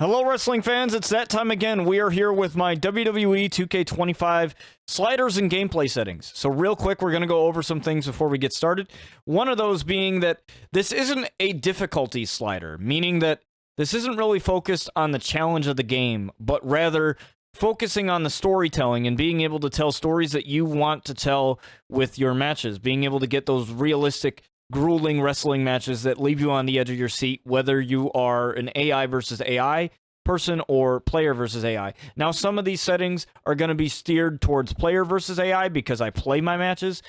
Hello, wrestling fans. It's that time again. We are here with my WWE 2K25 sliders and gameplay settings. So real quick, we're going to go over some things before we get started. One of those being that this isn't a difficulty slider, meaning that this isn't really focused on the challenge of the game, but rather focusing on the storytelling and being able to tell stories that you want to tell with your matches, being able to get those realistic grueling wrestling matches that leave you on the edge of your seat, whether you are an AI versus AI person or player versus AI. Now, some of these settings are going to be steered towards player versus AI because I play my matches,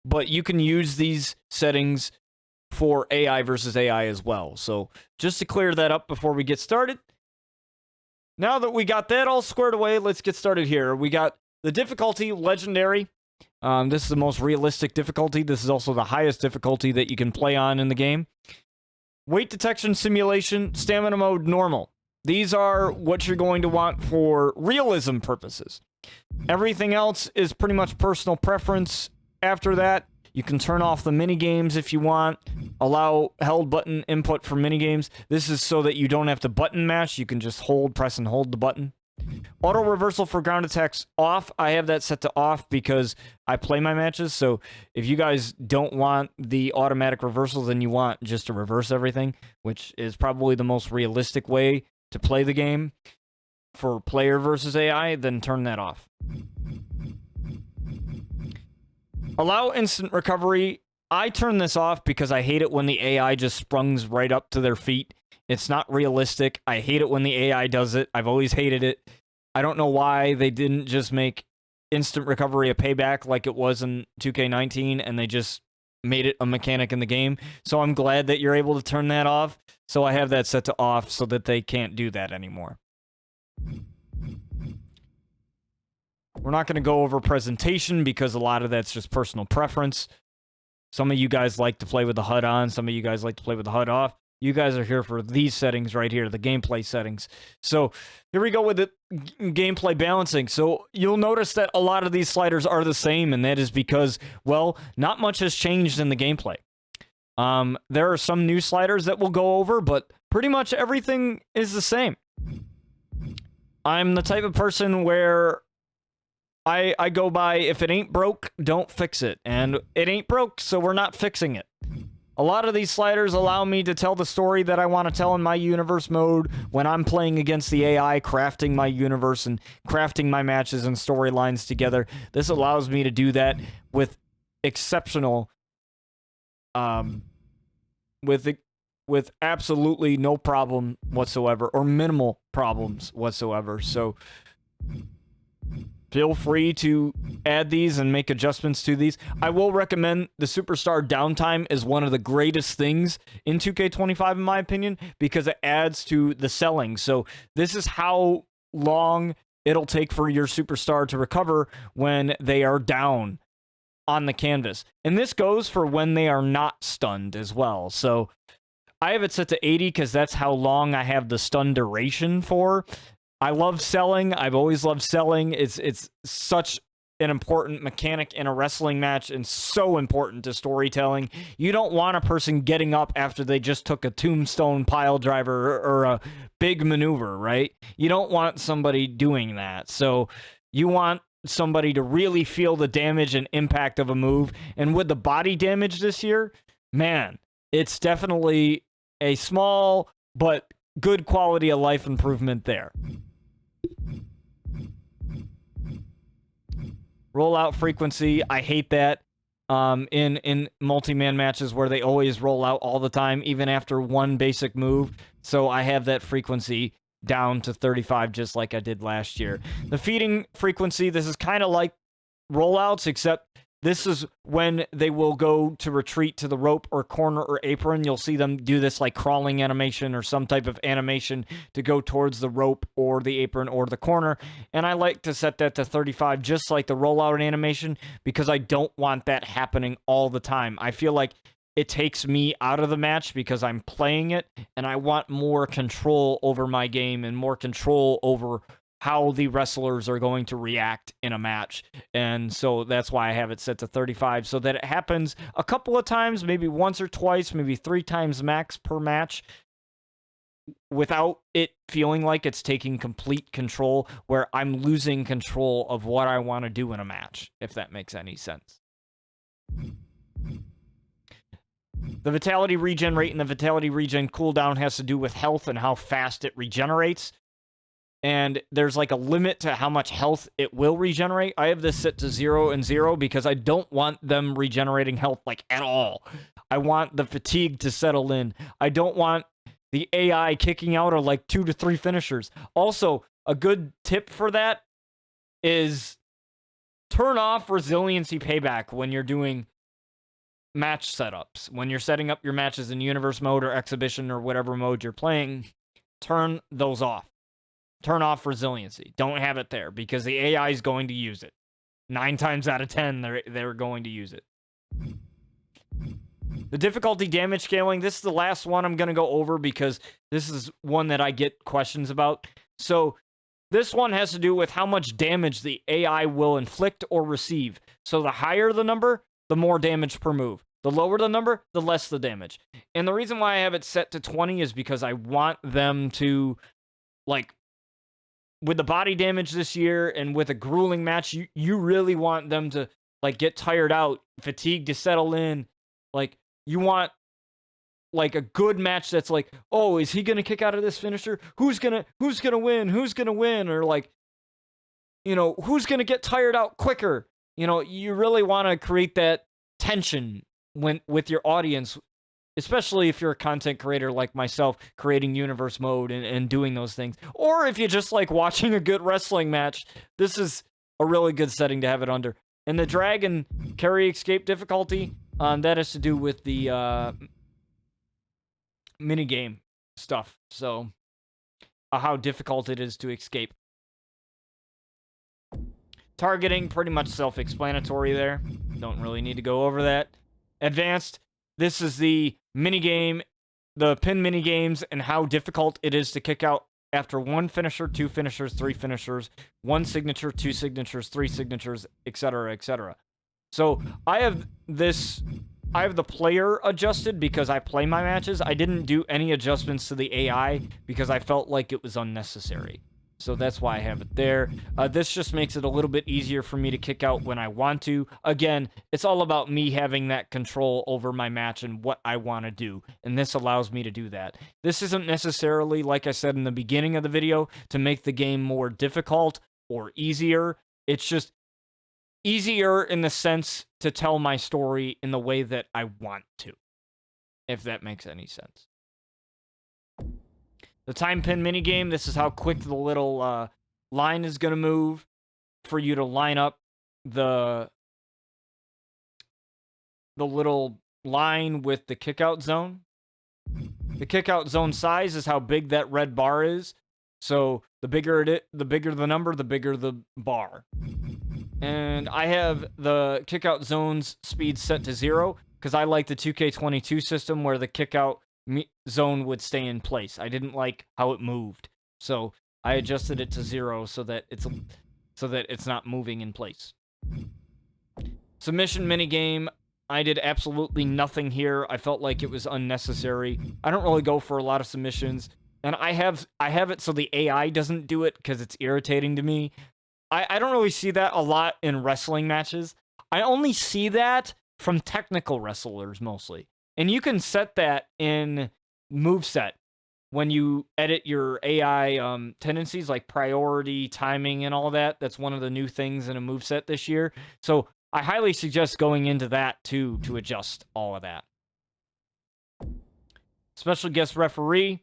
but you can use these settings for AI versus AI as well. So just to clear that up before we get started, now that we got that all squared away, let's get started here. We got the difficulty, legendary. This is the most realistic difficulty. This is also the highest difficulty that you can play on in the game. Weight detection simulation, stamina mode, normal. These are what you're going to want for realism purposes. Everything else is pretty much personal preference. After that, you can turn off the mini games if you want. Allow held button input for mini games. This is so that you don't have to button mash. You can just press and hold the button. Auto reversal for ground attacks off. I have that set to off because I play my matches. So if you guys don't want the automatic reversal, then you want just to reverse everything, which is probably the most realistic way to play the game for player versus AI, then turn that off. Allow instant recovery. I turn this off because I hate it when the AI just sprungs right up to their feet. It's not realistic. I hate it when the AI does it. I've always hated it. I don't know why they didn't just make instant recovery a payback like it was in 2K19 and they just made it a mechanic in the game. So I'm glad that you're able to turn that off. So I have that set to off so that they can't do that anymore. We're not going to go over presentation because a lot of that's just personal preference. Some of you guys like to play with the HUD on. Some of you guys like to play with the HUD off. You guys are here for these settings right here, the gameplay settings. So here we go with the gameplay balancing. So you'll notice that a lot of these sliders are the same, and that is because, well, not much has changed in the gameplay. There are some new sliders that we'll go over, but pretty much everything is the same. I'm the type of person where I go by, if it ain't broke, don't fix it. And it ain't broke, so we're not fixing it. A lot of these sliders allow me to tell the story that I want to tell in my universe mode when I'm playing against the AI, crafting my universe and crafting my matches and storylines together. This allows me to do that with exceptional, with absolutely no problem whatsoever, or minimal problems whatsoever. So feel free to add these and make adjustments to these. I will recommend the Superstar downtime is one of the greatest things in 2K25, in my opinion, because it adds to the selling. So this is how long it'll take for your Superstar to recover when they are down on the canvas. And this goes for when they are not stunned as well. So I have it set to 80 because that's how long I have the stun duration for. I love selling. I've always loved selling. It's such an important mechanic in a wrestling match and so important to storytelling. You don't want a person getting up after they just took a tombstone pile driver or a big maneuver, right? You don't want somebody doing that. So you want somebody to really feel the damage and impact of a move. And with the body damage this year, man, it's definitely a small but good quality of life improvement there. Rollout frequency, I hate that in multi-man matches where they always roll out all the time, even after one basic move. So I have that frequency down to 35, just like I did last year. The feeding frequency, this is kind of like rollouts, except this is when they will go to retreat to the rope or corner or apron. You'll see them do this like crawling animation or some type of animation to go towards the rope or the apron or the corner. And I like to set that to 35, just like the rollout animation, because I don't want that happening all the time. I feel like it takes me out of the match because I'm playing it, and I want more control over my game and more control over how the wrestlers are going to react in a match. And so that's why I have it set to 35, so that it happens a couple of times, maybe once or twice, maybe 3 times max per match. without it feeling like it's taking complete control, where I'm losing control of what I want to do in a match, if that makes any sense. The vitality regen rate and the vitality regen cooldown has to do with health and how fast it regenerates. And there's like a limit to how much health it will regenerate. I have this set to 0 and 0 because I don't want them regenerating health like at all. I want the fatigue to settle in. I don't want the AI kicking out of like 2 to 3 finishers. Also, a good tip for that is turn off resiliency payback when you're doing match setups. When you're setting up your matches in universe mode or exhibition or whatever mode you're playing, turn those off. Turn off resiliency. Don't have it there because the AI is going to use it. 9 times out of 10, they're going to use it. The difficulty damage scaling, this is the last one I'm going to go over because this is one that I get questions about. So this one has to do with how much damage the AI will inflict or receive. So the higher the number, the more damage per move. The lower the number, the less the damage. And the reason why I have it set to 20 is because I want them to, like, with the body damage this year and with a grueling match, you really want them to, like, get tired out, fatigue to settle in. Like, you want, like, a good match that's like, oh, is he gonna kick out of this finisher? Who's gonna win? Who's gonna win? Or, like, you know, who's gonna get tired out quicker? You know, you really want to create that tension with your audience, especially if you're a content creator like myself, creating universe mode and doing those things. Or if you just like watching a good wrestling match, this is a really good setting to have it under. And the drag and carry escape difficulty, that has to do with the minigame stuff. So, how difficult it is to escape. Targeting, pretty much self-explanatory there. Don't really need to go over that. Advanced, this is the minigame, the pin minigames, and how difficult it is to kick out after 1 finisher, 2 finishers, 3 finishers, 1 signature, 2 signatures, 3 signatures, etc., etc. So I have the player adjusted because I play my matches. I didn't do any adjustments to the AI because I felt like it was unnecessary. So that's why I have it there. This just makes it a little bit easier for me to kick out when I want to. Again, it's all about me having that control over my match and what I want to do. And this allows me to do that. This isn't necessarily, like I said in the beginning of the video, to make the game more difficult or easier. It's just easier in the sense to tell my story in the way that I want to, if that makes any sense. The time pin minigame, this is how quick the little line is going to move for you to line up the little line with the kickout zone. The kickout zone size is how big that red bar is. So the bigger the number, the bigger the bar. And I have the kickout zone's speed set to 0 because I like the 2K22 system where the kickout zone would stay in place. I didn't like how it moved, so I adjusted it to 0 so that it's not moving in place. Submission minigame, I did absolutely nothing here. I felt like it was unnecessary. I don't really go for a lot of submissions, and I have it so the AI doesn't do it because it's irritating to me. I don't really see that a lot in wrestling matches. I only see that from technical wrestlers mostly. And you can set that in moveset when you edit your AI tendencies, like priority, timing, and all that. That's one of the new things in a moveset this year. So I highly suggest going into that too to adjust all of that. Special guest referee.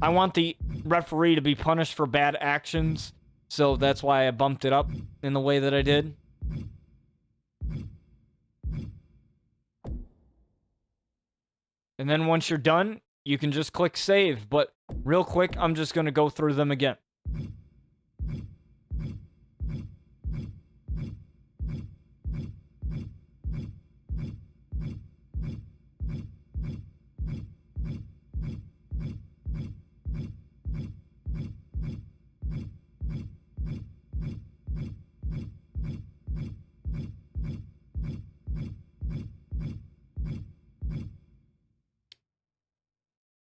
I want the referee to be punished for bad actions, so that's why I bumped it up in the way that I did. And then once you're done, you can just click save. But real quick, I'm just going to go through them again.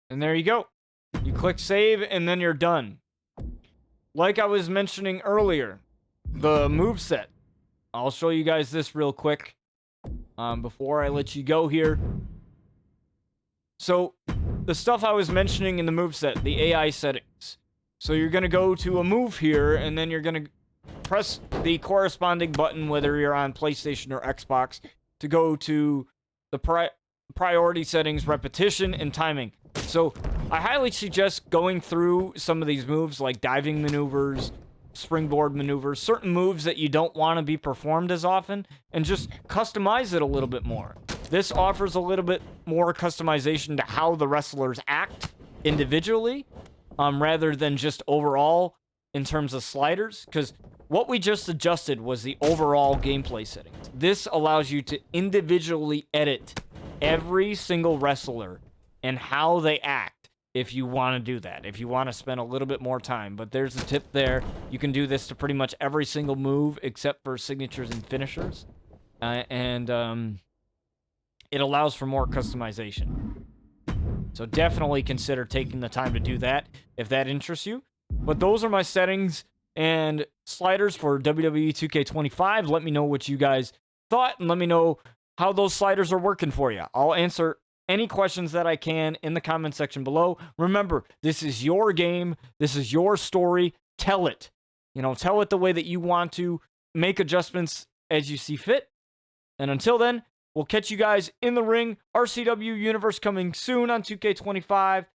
And there you go. Click save, and then you're done. Like I was mentioning earlier, the moveset. I'll show you guys this real quick before I let you go here. So, the stuff I was mentioning in the moveset, the AI settings. So you're going to go to a move here, and then you're going to press the corresponding button, whether you're on PlayStation or Xbox, to go to the priority settings, repetition, and timing. So I highly suggest going through some of these moves, like diving maneuvers, springboard maneuvers, certain moves that you don't want to be performed as often, and just customize it a little bit more. This offers a little bit more customization to how the wrestlers act individually, rather than just overall in terms of sliders, because what we just adjusted was the overall gameplay settings. This allows you to individually edit every single wrestler and how they act if you want to do that, if you want to spend a little bit more time. But there's a tip there. You can do this to pretty much every single move except for signatures and finishers. It allows for more customization. So definitely consider taking the time to do that if that interests you. But those are my settings and sliders for WWE 2K25. Let me know what you guys thought, and let me know how those sliders are working for you. I'll answer any questions that I can in the comment section below. Remember, this is your game. This is your story. Tell it. Tell it the way that you want to. Make adjustments as you see fit. And until then, we'll catch you guys in the ring. RCW Universe coming soon on 2K25.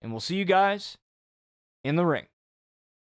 And we'll see you guys in the ring.